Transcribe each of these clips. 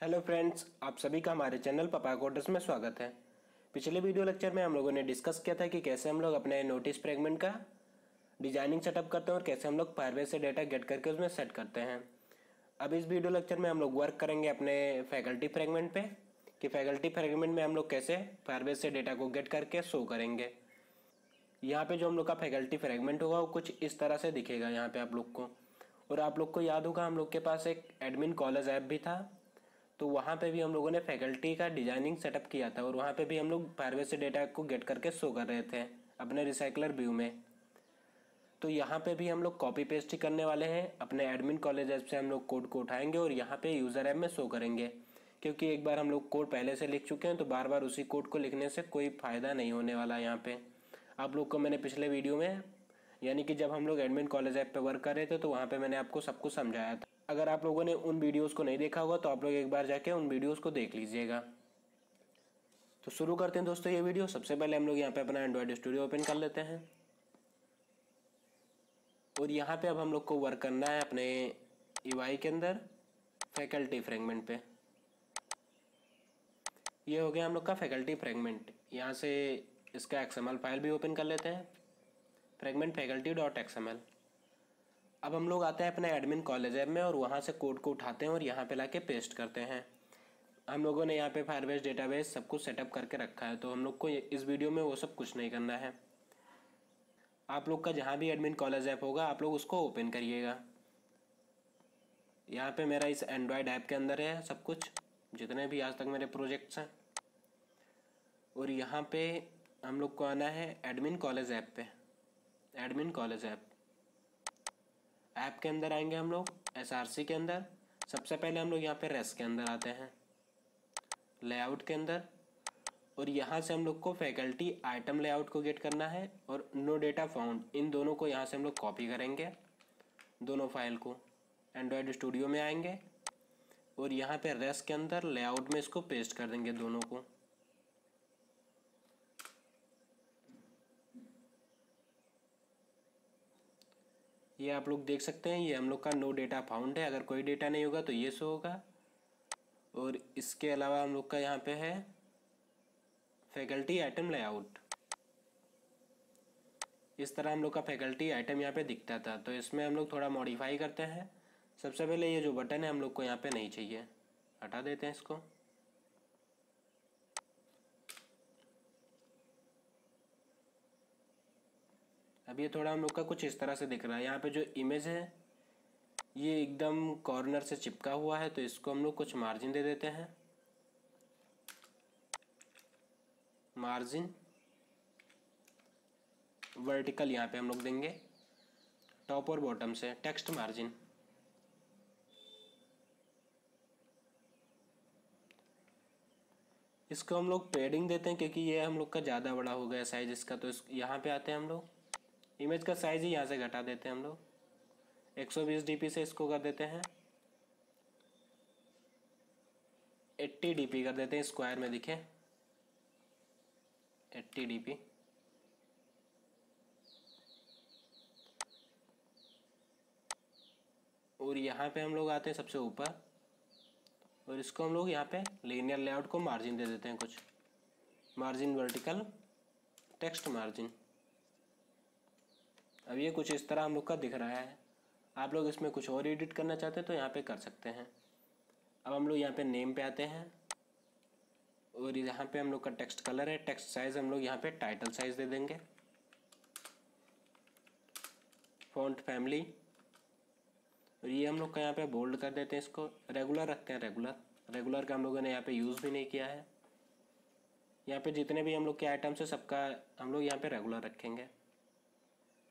Hello friends, आप सभी का हमारे चैनल पापा कोडर्स में स्वागत है। पिछले वीडियो लेक्चर में हम लोगों ने डिस्कस किया था कि कैसे हम लोग अपने नोटिस फ्रेगमेंट का डिजाइनिंग सेटअप करते हैं और कैसे हम लोग फायरबेस से डेटा गेट करके उसमें सेट करते हैं। अब इस वीडियो लेक्चर में हम लोग वर्क करेंगे अपने फैकल्टी फ्रेगमेंट पे कि फैकल्टी फ्रेगमेंट में हम लोग कैसे फायरबेस से डेटा को गेट करके शो करेंगे। यहाँ पे जो हम लोग का फैकल्टी फ्रेगमेंट होगा वो कुछ इस तरह से दिखेगा यहाँ पे आप लोग को। और आप लोग को याद होगा हम लोग के पास एक एडमिन कॉलेज ऐप भी था, तो वहाँ पे भी हम लोगों ने फैकल्टी का डिजाइनिंग सेटअप किया था और वहाँ पे भी हम लोग फायरबेस से डेटा को गेट करके शो कर रहे थे अपने रिसाइकलर व्यू में। तो यहाँ पे भी हम लोग कॉपी पेस्ट ही करने वाले हैं। अपने एडमिन कॉलेज ऐप से हम लोग कोड को उठाएंगे और यहाँ पे यूज़र ऐप में शो करेंगे, क्योंकि एक बार हम लोग कोड पहले से लिख चुके हैं तो बार बार उसी कोड को लिखने से कोई फ़ायदा नहीं होने वाला। यहाँ पे आप लोग को मैंने पिछले वीडियो में, यानी कि जब हम लोग एडमिन कॉलेज ऐप पे वर्क कर रहे थे, तो वहाँ पे मैंने आपको सब कुछ समझाया था। अगर आप लोगों ने उन वीडियोस को नहीं देखा होगा तो आप लोग एक बार जाके उन वीडियोस को देख लीजिएगा। तो शुरू करते हैं दोस्तों ये वीडियो। सबसे पहले हम लोग यहाँ पे अपना एंड्रॉयड स्टूडियो ओपन कर लेते हैं और यहाँ पे अब हम लोग को वर्क करना है अपने यूआई के अंदर फैकल्टी फ्रेगमेंट पे। ये हो गया हम लोग का फैकल्टी फ्रेगमेंट। यहाँ से इसका XML फाइल भी ओपन कर लेते हैं, फ्रेगमेंट फैकल्टी डॉट XML। अब हम लोग आते हैं अपने एडमिन कॉलेज ऐप में और वहाँ से कोड को उठाते हैं और यहाँ पे लाके पेस्ट करते हैं। हम लोगों ने यहाँ पे फायरबेस डेटाबेस सब कुछ सेटअप करके रखा है, तो हम लोग को इस वीडियो में वो सब कुछ नहीं करना है। आप लोग का जहाँ भी एडमिन कॉलेज ऐप होगा आप लोग उसको ओपन करिएगा। यहाँ पे मेरा इस एंड्रॉयड ऐप के अंदर है सब कुछ, जितने भी आज तक मेरे प्रोजेक्ट्स हैं। और यहाँ पे हम लोग को आना है एडमिन कॉलेज ऐप पे। एडमिन कॉलेज ऐप के अंदर आएंगे हम लोग SRC के अंदर। सबसे पहले हम लोग यहाँ पे रेस के अंदर आते हैं, लेआउट के अंदर, और यहाँ से हम लोग को फैकल्टी आइटम लेआउट को गेट करना है और नो डेटा फाउंड, इन दोनों को यहाँ से हम लोग कॉपी करेंगे, दोनों फाइल को। एंड्रॉयड स्टूडियो में आएंगे और यहाँ पे रेस के अंदर लेआउट में इसको पेस्ट कर देंगे दोनों को। ये आप लोग देख सकते हैं, ये हम लोग का नो डेटा फाउंड है। अगर कोई डेटा नहीं होगा तो ये शो होगा। और इसके अलावा हम लोग का यहाँ पे है फैकल्टी आइटम लेआउट। इस तरह हम लोग का फैकल्टी आइटम यहाँ पे दिखता था, तो इसमें हम लोग थोड़ा मॉडिफाई करते हैं। सबसे पहले ये जो बटन है हम लोग को यहाँ पे नहीं चाहिए, हटा देते हैं इसको। अब ये थोड़ा हम लोग का कुछ इस तरह से दिख रहा है। यहाँ पे जो इमेज है ये एकदम कॉर्नर से चिपका हुआ है, तो इसको हम लोग कुछ मार्जिन दे देते हैं। मार्जिन वर्टिकल यहाँ पे हम लोग देंगे, टॉप और बॉटम से टेक्स्ट मार्जिन। इसको हम लोग पेडिंग देते हैं क्योंकि ये हम लोग का ज़्यादा बड़ा हो गया साइज इसका। तो यहाँ पे आते हैं हम लोग, इमेज का साइज ही यहाँ से घटा देते हैं हम लोग, 120 dp से इसको कर देते हैं 80 dp कर देते हैं, स्क्वायर में दिखे 80 dp। और यहाँ पे हम लोग आते हैं सबसे ऊपर और इसको हम लोग यहाँ पे लीनियर लेआउट को मार्जिन दे देते हैं कुछ, मार्जिन वर्टिकल टेक्स्ट मार्जिन। अब ये कुछ इस तरह हम लोग का दिख रहा है। आप लोग इसमें कुछ और एडिट करना चाहते हैं तो यहाँ पे कर सकते हैं। अब हम लोग यहाँ पे नेम पे आते हैं और यहाँ पे हम लोग का टेक्स्ट कलर है, टेक्स्ट साइज हम लोग यहाँ पे टाइटल साइज दे देंगे, फॉन्ट फैमिली, और ये हम लोग का यहाँ पे बोल्ड कर देते हैं। इसको रेगुलर रखते हैं, रेगुलर का हम लोगों ने यहाँ पे यूज़ भी नहीं किया है। यहाँ पे जितने भी हम लोग के आइटम्स है सबका हम लोग यहाँ पे रेगुलर रखेंगे।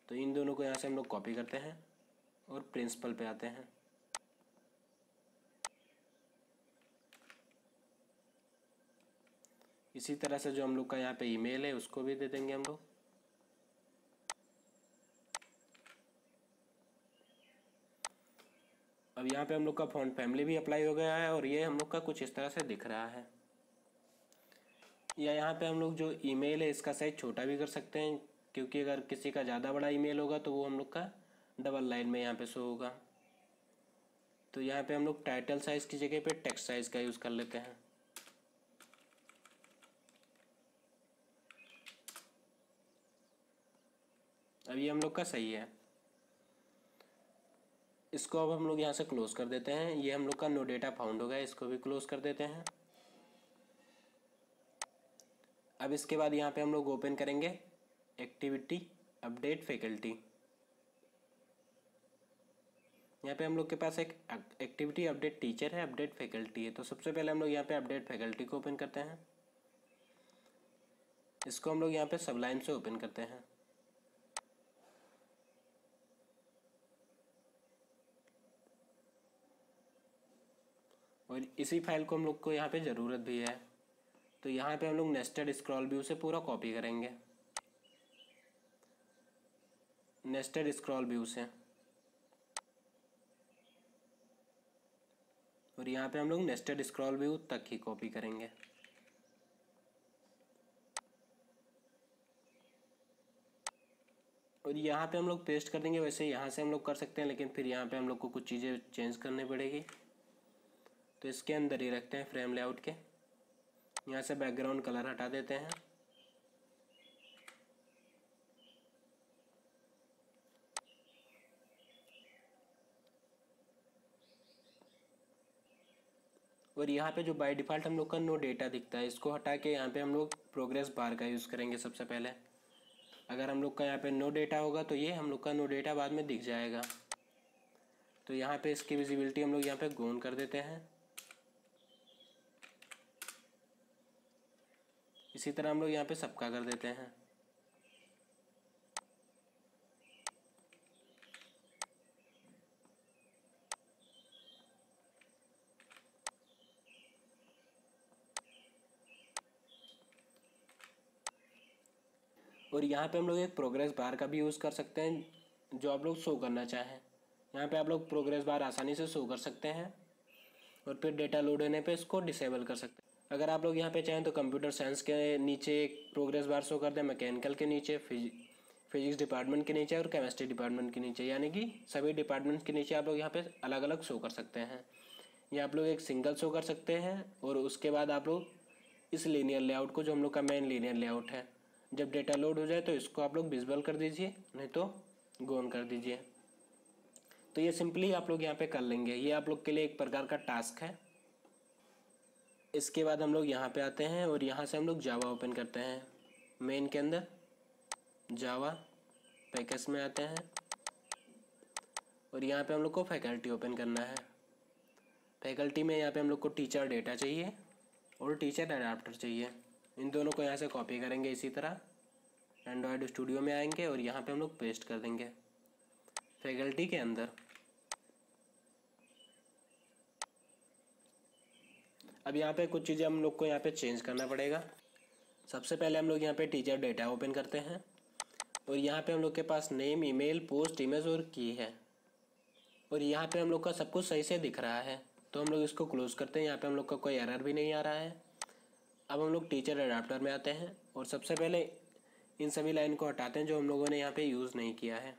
तो इन दोनों को यहाँ से हम लोग कॉपी करते हैं और प्रिंसिपल पे आते हैं। इसी तरह से जो हम लोग का यहाँ पे ईमेल है उसको भी दे देंगे हम लोग। अब यहाँ पे हम लोग का फॉन्ट फैमिली भी अप्लाई हो गया है और ये हम लोग का कुछ इस तरह से दिख रहा है। या यहाँ पे हम लोग जो ईमेल है इसका साइज छोटा भी कर सकते हैं, क्योंकि अगर किसी का ज़्यादा बड़ा ईमेल होगा तो वो हम लोग का डबल लाइन में यहाँ पे शो होगा। तो यहाँ पे हम लोग टाइटल साइज़ की जगह पे टेक्स्ट साइज़ का यूज़ कर लेते हैं। अब ये हम लोग का सही है। इसको अब हम लोग यहाँ से क्लोज़ कर देते हैं। ये हम लोग का नो डेटा फाउंड हो गया, इसको भी क्लोज़ कर देते हैं। अब इसके बाद यहाँ पे हम लोग ओपन करेंगे एक्टिविटी अपडेट फैकल्टी। यहाँ पे हम लोग के पास एक एक्टिविटी अपडेट टीचर है, अपडेट फैकल्टी है। तो सबसे पहले हम लोग यहाँ पे अपडेट फैकल्टी को ओपन करते हैं। इसको हम लोग यहाँ पे सबलाइन से ओपन करते हैं। और इसी फाइल को हम लोग को यहाँ पे ज़रूरत भी है, तो यहाँ पे हम लोग नेस्टेड स्क्रॉल व्यू से पूरा कॉपी करेंगे। नेस्टेड स्क्रॉल व्यू से, और यहाँ पे हम लोग नेस्टेड स्क्रॉल व्यू तक ही कॉपी करेंगे। और यहाँ पे हम लोग पेस्ट कर देंगे। वैसे यहाँ से हम लोग कर सकते हैं, लेकिन फिर यहाँ पे हम लोग को कुछ चीज़ें चेंज करनी पड़ेगी, तो इसके अंदर ही रखते हैं फ्रेम लेआउट के। यहाँ से बैकग्राउंड कलर हटा देते हैं। और यहाँ पे जो बाय डिफ़ॉल्ट हम लोग का नो डेटा दिखता है, इसको हटा के यहाँ पे हम लोग प्रोग्रेस बार का यूज़ करेंगे सबसे पहले। अगर हम लोग का यहाँ पे नो डेटा होगा तो ये हम लोग का नो डेटा बाद में दिख जाएगा। तो यहाँ पे इसकी विजिबिलिटी हम लोग यहाँ पे गोन कर देते हैं। इसी तरह हम लोग यहाँ पे सबका कर देते हैं। और यहाँ पे हम लोग एक प्रोग्रेस बार का भी यूज़ कर सकते हैं, जो आप लोग शो करना चाहें। यहाँ पे आप लोग प्रोग्रेस बार आसानी से शो कर सकते हैं, और फिर डेटा लोड होने पे इसको डिसेबल कर सकते हैं। अगर आप लोग यहाँ पे चाहें तो कंप्यूटर साइंस के नीचे एक प्रोग्रेस बार शो कर दें, मैकेनिकल के नीचे, फिजिक्स डिपार्टमेंट के नीचे और केमिस्ट्री डिपार्टमेंट के नीचे, यानी कि सभी डिपार्टमेंट के नीचे आप लोग यहाँ पे अलग अलग शो कर सकते हैं। या आप लोग एक सिंगल शो कर सकते हैं, और उसके बाद आप लोग इस लीनियर लेआउट को, जो हम लोग का मेन लीनियर लेआउट है, जब डेटा लोड हो जाए तो इसको आप लोग विजुअल कर दीजिए, नहीं तो गोन कर दीजिए। तो ये सिंपली आप लोग यहाँ पे कर लेंगे। ये आप लोग के लिए एक प्रकार का टास्क है। इसके बाद हम लोग यहाँ पे आते हैं और यहाँ से हम लोग जावा ओपन करते हैं। मेन के अंदर जावा पैकेज में आते हैं, और यहाँ पे हम लोग को फैकल्टी ओपन करना है। फैकल्टी में यहाँ पे हम लोग को टीचर डेटा चाहिए और टीचर अडाप्टर चाहिए। इन दोनों को यहाँ से कॉपी करेंगे। इसी तरह एंड्रॉयड स्टूडियो में आएंगे और यहाँ पे हम लोग पेस्ट कर देंगे फैकल्टी के अंदर। अब यहाँ पे कुछ चीज़ें हम लोग को यहाँ पे चेंज करना पड़ेगा। सबसे पहले हम लोग यहाँ पे टीचर डेटा ओपन करते हैं, और यहाँ पे हम लोग के पास नेम, ईमेल, पोस्ट, इमेज और की है, और यहाँ पे हम लोग का सब कुछ सही से दिख रहा है। तो हम लोग इसको क्लोज करते हैं। यहाँ पे हम लोग का कोई एरर भी नहीं आ रहा है। अब हम लोग टीचर अडाप्टर में आते हैं, और सबसे पहले इन सभी लाइन को हटाते हैं जो हम लोगों ने यहाँ पे यूज़ नहीं किया है,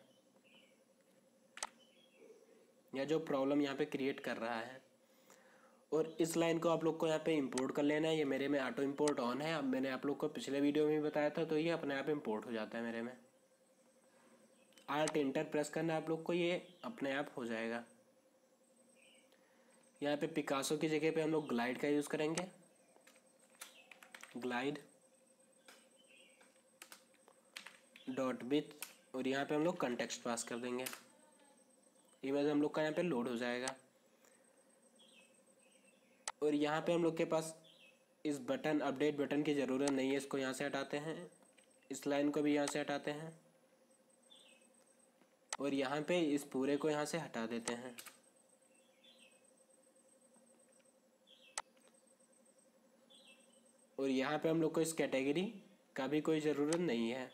या जो प्रॉब्लम यहाँ पे क्रिएट कर रहा है। और इस लाइन को आप लोग को यहाँ पे इंपोर्ट कर लेना है। ये मेरे में ऑटो इंपोर्ट ऑन है। अब मैंने आप लोग को पिछले वीडियो में भी बताया था, तो ये अपने आप इंपोर्ट हो जाता है मेरे में। आल्ट इंटर प्रेस करना है आप लोग को, ये अपने आप हो जाएगा। यहाँ पे पिकासो की जगह पे हम लोग ग्लाइड का यूज़ करेंगे। ग्लाइड डॉट विथ, और यहाँ पे हम लोग कंटेक्स्ट पास कर देंगे। इमेज हम लोग का यहाँ पे लोड हो जाएगा। और यहाँ पे हम लोग के पास इस बटन, अपडेट बटन की ज़रूरत नहीं है, इसको यहाँ से हटाते हैं। इस लाइन को भी यहाँ से हटाते हैं, और यहाँ पे इस पूरे को यहाँ से हटा देते हैं। और यहाँ पे हम लोग को इस कैटेगरी का भी कोई ज़रूरत नहीं है,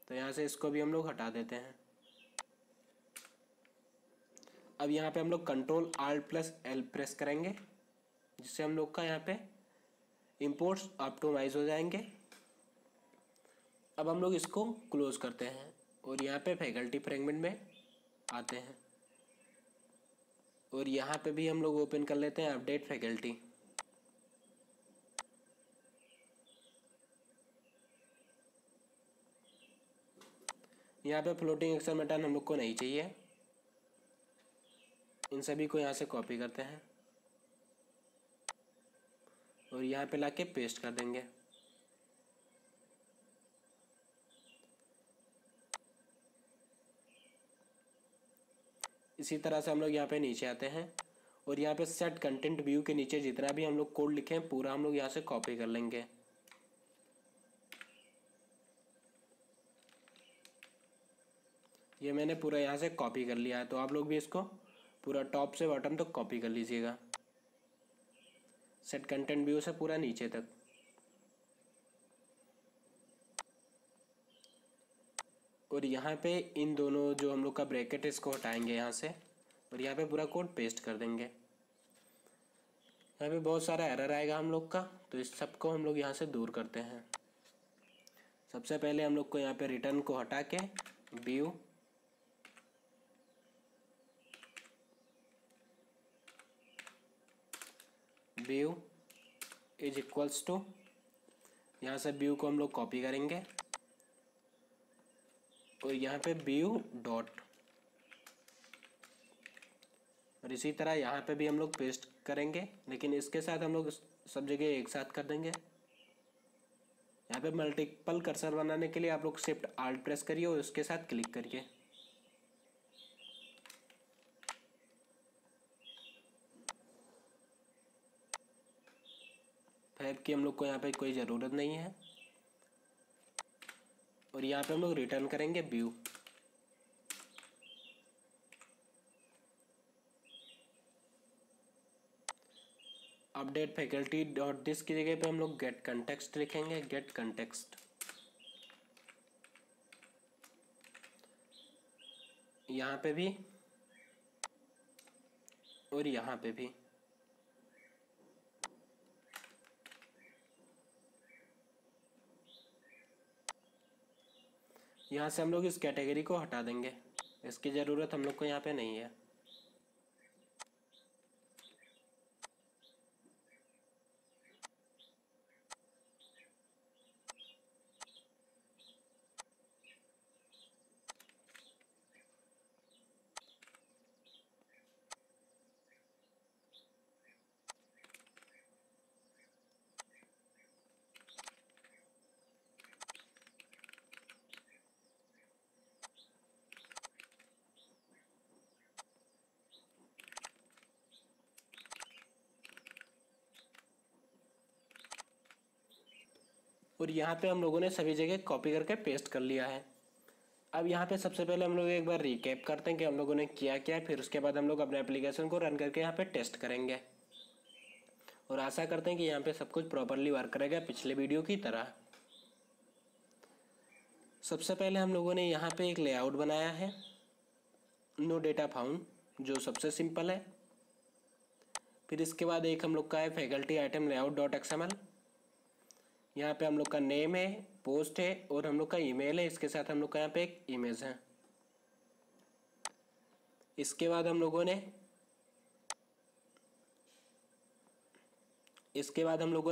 तो यहाँ से इसको भी हम लोग हटा देते हैं। अब यहाँ पे हम लोग control alt plus L press करेंगे, जिससे हम लोग का यहाँ पे इंपोर्ट्स ऑप्टिमाइज हो जाएंगे। अब हम लोग इसको क्लोज करते हैं, और यहाँ पे फैकल्टी फ्रेगमेंट में आते हैं। और यहाँ पे भी हम लोग ओपन कर लेते हैं अपडेट फैकल्टी। यहाँ पे फ्लोटिंग एक्सेल पैटर्न हम लोग को नहीं चाहिए, इन सभी को यहाँ से कॉपी करते हैं और यहाँ पे लाके पेस्ट कर देंगे। इसी तरह से हम लोग यहाँ पे नीचे आते हैं और यहाँ पे सेट कंटेंट व्यू के नीचे जितना भी हम लोग कोड लिखे हैं पूरा हम लोग यहाँ से कॉपी कर लेंगे। ये मैंने पूरा यहाँ से कॉपी कर लिया है, तो आप लोग भी इसको पूरा टॉप से बॉटम तक कॉपी कर लीजिएगा, सेट कंटेंट व्यू से पूरा नीचे तक। और यहाँ पे इन दोनों जो हम लोग का ब्रैकेट है इसको हटाएंगे यहाँ से और यहाँ पे पूरा कोड पेस्ट कर देंगे। यहाँ पे बहुत सारा एरर आएगा हम लोग का, तो इस सब को हम लोग यहाँ से दूर करते हैं। सबसे पहले हम लोग को यहाँ पे रिटर्न को हटा के व्यू इज इक्वल्स टू, यहाँ से व्यू को हम लोग कॉपी करेंगे और यहाँ पे व्यू डॉट, और इसी तरह यहाँ पे भी हम लोग पेस्ट करेंगे, लेकिन इसके साथ हम लोग सब जगह एक साथ कर देंगे। यहाँ पे मल्टीपल कर्सर बनाने के लिए आप लोग शिफ्ट आल्ट प्रेस करिए और उसके साथ क्लिक करिए। फैब की हम लोग को यहाँ पे कोई ज़रूरत नहीं है और यहाँ पे हम लोग रिटर्न करेंगे view. Update faculty dot this की जगह पे हम लोग गेट कंटेक्स्ट लिखेंगे, गेट कंटेक्स्ट। यहाँ पे भी और यहाँ पे भी। यहाँ से हम लोग इस कैटेगरी को हटा देंगे, इसकी ज़रूरत हम लोग को यहाँ पे नहीं है। और यहाँ पे हम लोगों ने सभी जगह कॉपी करके पेस्ट कर लिया है। अब यहाँ पे सबसे पहले हम लोग एक बार रिकैप करते हैं कि हम लोगों ने किया क्या है, फिर उसके बाद हम लोग अपने एप्लीकेशन को रन करके यहाँ पे टेस्ट करेंगे और आशा करते हैं कि यहाँ पे सब कुछ प्रॉपरली वर्क करेगा पिछले वीडियो की तरह। सबसे पहले हम लोगों ने यहाँ पे एक लेआउट बनाया है, नो डेटा फाउंड, जो सबसे सिंपल है। फिर इसके बाद एक हम लोग का है faculty item layout dot XML। यहाँ पे हम लोग का नेम है, पोस्ट है और हम लोग का ईमेल है, इसके साथ हम लोग का यहाँ पे एक इमेज है। इसके बाद हम लोगों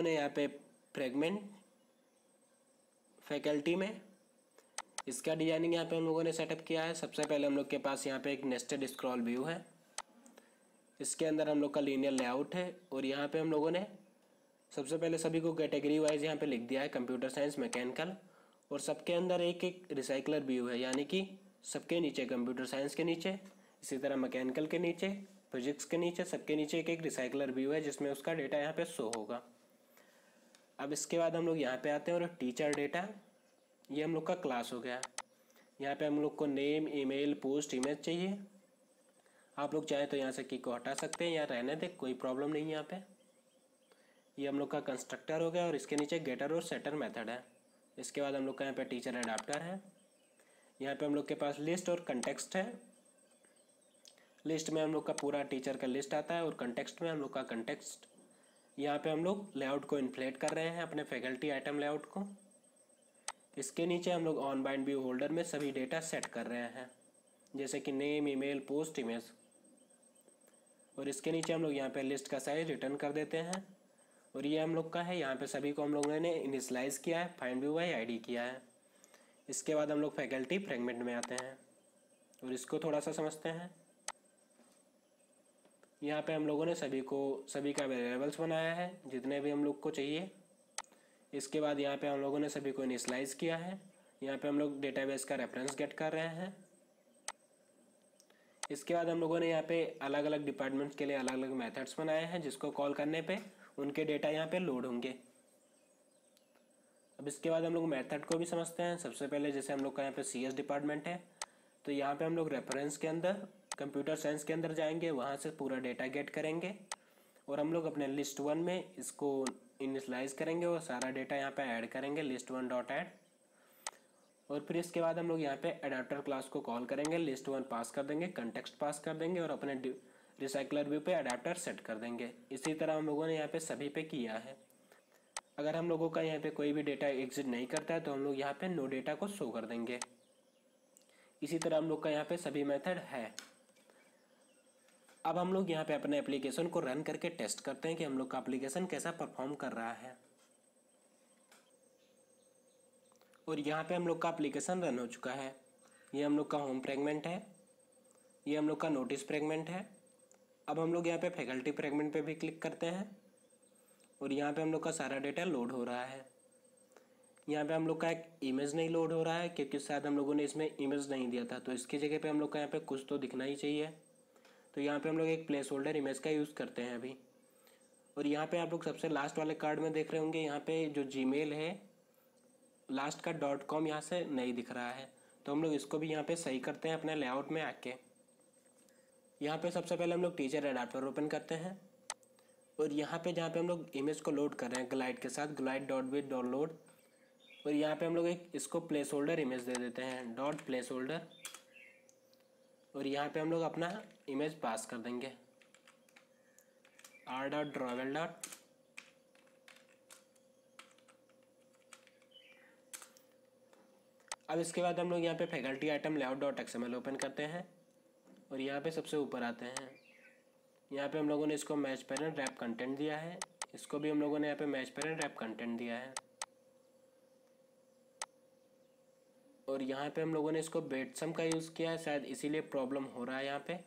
ने यहाँ पे फ्रेगमेंट फैकल्टी में इसका डिजाइनिंग यहाँ पे हम लोगों ने सेटअप किया है। सबसे पहले हम लोग के पास यहाँ पे एक नेस्टेड स्क्रॉल व्यू है, इसके अंदर हम लोग का लीनियर लेआउट है और यहाँ पे हम लोगों ने सबसे पहले सभी को कैटेगरी वाइज यहाँ पे लिख दिया है, कंप्यूटर साइंस, मैकेनिकल, और सबके अंदर एक एक रिसाइकलर व्यू है, यानी कि सबके नीचे कंप्यूटर साइंस के नीचे, इसी तरह मैकेनिकल के नीचे, फिजिक्स के नीचे, सबके नीचे एक एक रिसाइकलर व्यू है जिसमें उसका डेटा यहाँ पे शो होगा। अब इसके बाद हम लोग यहाँ पे आते हैं और टीचर डेटा, ये हम लोग का क्लास हो गया। यहाँ पे हम लोग को नेम, ईमेल, पोस्ट, इमेज चाहिए। आप लोग चाहे तो यहाँ से की को हटा सकते हैं या रहने दें, कोई प्रॉब्लम नहीं है यहाँ पे। ये हम लोग का कंस्ट्रक्टर हो गया और इसके नीचे गेटर और सेटर मेथड है। इसके बाद हम लोग का यहाँ पे टीचर एडाप्टर है। यहाँ पे हम लोग के पास लिस्ट और कंटेक्स्ट है। लिस्ट में हम लोग का पूरा टीचर का लिस्ट आता है और कंटेक्स्ट में हम लोग का कंटेक्स्ट। यहाँ पे हम लोग लेआउट को इन्फ्लेट कर रहे हैं, अपने फैकल्टी आइटम लेआउट को। इसके नीचे हम लोग ऑन बाइंड व्यू होल्डर में सभी डेटा सेट कर रहे हैं, जैसे कि नेम, ईमेल, पोस्ट, इमेज। और इसके नीचे हम लोग यहाँ पे लिस्ट का साइज रिटर्न कर देते हैं। और ये हम लोग का है, यहाँ पे सभी को हम लोगों ने इनिशलाइज किया है, फाइंड व्यू बाय आईडी किया है। इसके बाद हम लोग फैकल्टी फ्रेगमेंट में आते हैं और इसको थोड़ा सा समझते हैं। यहाँ पे हम लोगों ने सभी का वेरिएबल्स बनाया है जितने भी हम लोग को चाहिए। इसके बाद यहाँ पे हम लोगों ने सभी को इनिशलाइज किया है। यहाँ पे हम लोग डेटाबेस का रेफरेंस गेट कर रहे हैं। इसके बाद हम लोगों ने यहाँ पे अलग अलग डिपार्टमेंट्स के लिए अलग अलग मेथड्स बनाए हैं जिसको कॉल करने पे उनके डेटा यहाँ पे लोड होंगे। अब इसके बाद हम लोग मेथड को भी समझते हैं। सबसे पहले जैसे हम लोग का यहाँ पे CS डिपार्टमेंट है, तो यहाँ पे हम लोग रेफरेंस के अंदर कंप्यूटर साइंस के अंदर जाएंगे, वहाँ से पूरा डेटा गेट करेंगे और हम लोग अपने लिस्ट 1 में इसको इनिशलाइज करेंगे और सारा डेटा यहाँ पे ऐड करेंगे लिस्ट 1 डॉट ऐड। और फिर इसके बाद हम लोग यहाँ पे एडाप्टर क्लास को कॉल करेंगे, लिस्ट 1 पास कर देंगे, कंटेक्स्ट पास कर देंगे और अपने रिसाइकलर व्यू पे एडाप्टर सेट कर देंगे। इसी तरह हम लोगों ने यहाँ पे सभी पे किया है। अगर हम लोगों का यहाँ पे कोई भी डेटा एग्जिट नहीं करता है तो हम लोग यहाँ पे नो डेटा को शो कर देंगे। इसी तरह हम लोग का यहाँ पे सभी मेथड है। अब हम लोग यहाँ पे अपने एप्लीकेशन को रन करके टेस्ट करते हैं कि हम लोग का एप्लीकेशन कैसा परफॉर्म कर रहा है। और यहाँ पे हम लोग का एप्लीकेशन रन हो चुका है। ये हम लोग का होम फ्रेगमेंट है, ये हम लोग का नोटिस फ्रेगमेंट है। अब हम लोग यहाँ पे फैकल्टी फ्रेगमेंट पे भी क्लिक करते हैं और यहाँ पे हम लोग का सारा डेटा लोड हो रहा है। यहाँ पे हम लोग का एक इमेज नहीं लोड हो रहा है क्योंकि शायद हम लोगों ने इसमें इमेज नहीं दिया था, तो इसकी जगह पे हम लोग का यहाँ पे कुछ तो दिखना ही चाहिए। तो यहाँ पे हम लोग एक प्लेस होल्डर इमेज का यूज़ करते हैं अभी। और यहाँ पे आप लोग सबसे लास्ट वाले कार्ड में देख रहे होंगे, यहाँ पे जो जीमेल है लास्ट का .com यहाँ से नहीं दिख रहा है, तो हम लोग इसको भी यहाँ पे सही करते हैं अपने लेआउट में आके। यहाँ पे सबसे पहले हम लोग टीचर एडाप्टर ओपन करते हैं और यहाँ पे जहाँ पे हम लोग इमेज को लोड कर रहे हैं ग्लाइड के साथ, glide.with.load, और यहाँ पे हम लोग एक इसको प्लेस होल्डर इमेज दे देते हैं डॉट प्लेस होल्डर। और यहाँ पे हम लोग अपना इमेज पास कर देंगे r.drawable. अब इसके बाद हम लोग यहाँ पे फैकल्टी आइटम layout.xml ओपन करते हैं और यहाँ पे सबसे ऊपर आते हैं। यहाँ पे हम लोगों ने इसको मैच पेरेंट रैप कंटेंट दिया है, इसको भी हम लोगों ने यहाँ पे मैच पेरेंट रैप कंटेंट दिया है। और यहाँ पे हम लोगों ने इसको बेटसम का यूज़ किया है, शायद इसीलिए प्रॉब्लम हो रहा है यहाँ पे।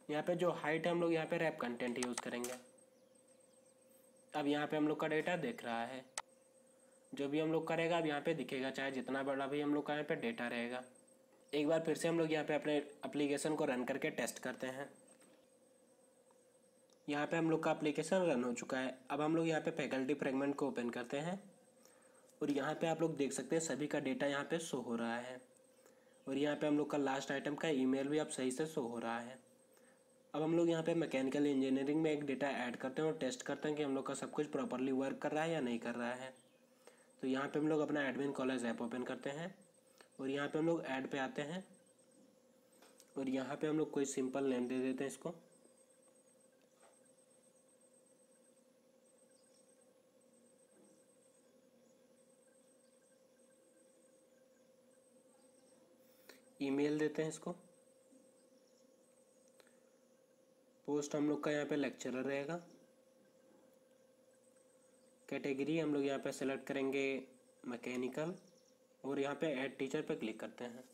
यहाँ पे जो हाइट है हम लोग यहाँ पे रैप कंटेंट यूज़ करेंगे। अब यहाँ पे हम लोग का डेटा दिख रहा है, जो भी हम लोग करेगा अब यहाँ पे दिखेगा, चाहे जितना बड़ा भी हम लोग का यहाँ पे डेटा रहेगा। एक बार फिर से हम लोग यहाँ पे अपने एप्लीकेशन को रन करके टेस्ट करते हैं। यहाँ पे हम लोग का एप्लीकेशन रन हो चुका है। अब हम लोग यहाँ पे फैकल्टी फ्रेगमेंट को ओपन करते हैं और यहाँ पे आप लोग देख सकते हैं सभी का डेटा यहाँ पे शो हो रहा है। और यहाँ पे हम लोग का लास्ट आइटम का ईमेल भी अब सही से शो हो रहा है। अब हम लोग यहाँ पे मैकेनिकल इंजीनियरिंग में एक डेटा ऐड करते हैं और टेस्ट करते हैं कि हम लोग का सब कुछ प्रॉपरली वर्क कर रहा है या नहीं कर रहा है। तो यहाँ पे हम लोग अपना एडमिन कॉलेज ऐप ओपन करते हैं और यहाँ पे हम लोग ऐड पे आते हैं और यहाँ पे हम लोग कोई सिंपल नेम दे देते हैं इसको। ईमेल देते हैं इसको। पोस्ट हम लोग का यहाँ पे लेक्चरर रहेगा। कैटेगरी हम लोग यहाँ पे सेलेक्ट करेंगे मैकेनिकल और यहाँ पे ऐड टीचर पे क्लिक करते हैं।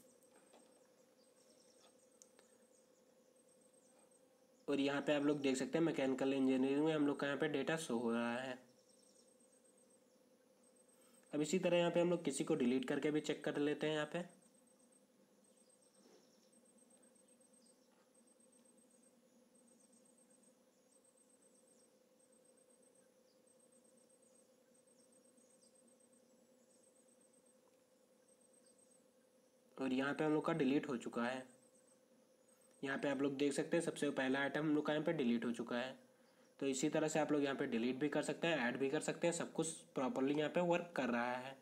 और यहाँ पे आप लोग देख सकते हैं मैकेनिकल इंजीनियरिंग में हम लोग का यहाँ पे डेटा शो हो रहा है। अब इसी तरह यहाँ पे हम लोग किसी को डिलीट करके भी चेक कर लेते हैं यहाँ पे। और यहाँ पे हम लोग का डिलीट हो चुका है। यहाँ पे आप लोग देख सकते हैं सबसे पहला आइटम हम लोग का यहाँ पे डिलीट हो चुका है। तो इसी तरह से आप लोग यहाँ पे डिलीट भी कर सकते हैं, ऐड भी कर सकते हैं, सब कुछ प्रॉपरली यहाँ पे वर्क कर रहा है।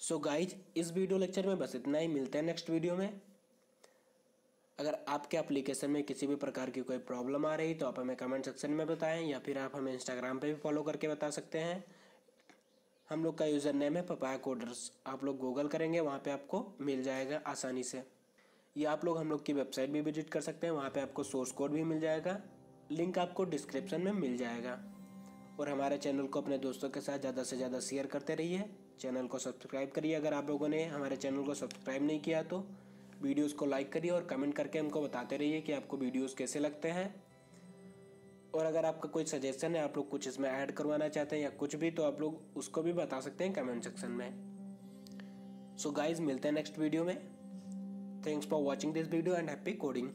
सो गाइज, इस वीडियो लेक्चर में बस इतना ही। मिलते हैं नेक्स्ट वीडियो में। अगर आपके एप्लीकेशन में किसी भी प्रकार की कोई प्रॉब्लम आ रही तो आप हमें कमेंट सेक्शन में बताएं, या फिर आप हमें इंस्टाग्राम पे भी फॉलो करके बता सकते हैं। हम लोग का यूज़र नेम है पपाया कोडर्स। आप लोग गूगल करेंगे, वहाँ पे आपको मिल जाएगा आसानी से। या आप लोग हम लोग की वेबसाइट भी विजिट कर सकते हैं, वहाँ पे आपको सोर्स कोड भी मिल जाएगा। लिंक आपको डिस्क्रिप्शन में मिल जाएगा। और हमारे चैनल को अपने दोस्तों के साथ ज़्यादा से ज़्यादा शेयर करते रहिए। चैनल को सब्सक्राइब करिए अगर आप लोगों ने हमारे चैनल को सब्सक्राइब नहीं किया तो। वीडियोस को लाइक करिए और कमेंट करके हमको बताते रहिए कि आपको वीडियोस कैसे लगते हैं। और अगर आपका कोई सजेशन है, आप लोग कुछ इसमें ऐड करवाना चाहते हैं या कुछ भी, तो आप लोग उसको भी बता सकते हैं कमेंट सेक्शन में। सो गाइज, मिलते हैं नेक्स्ट वीडियो में। Thanks for watching this video and happy coding.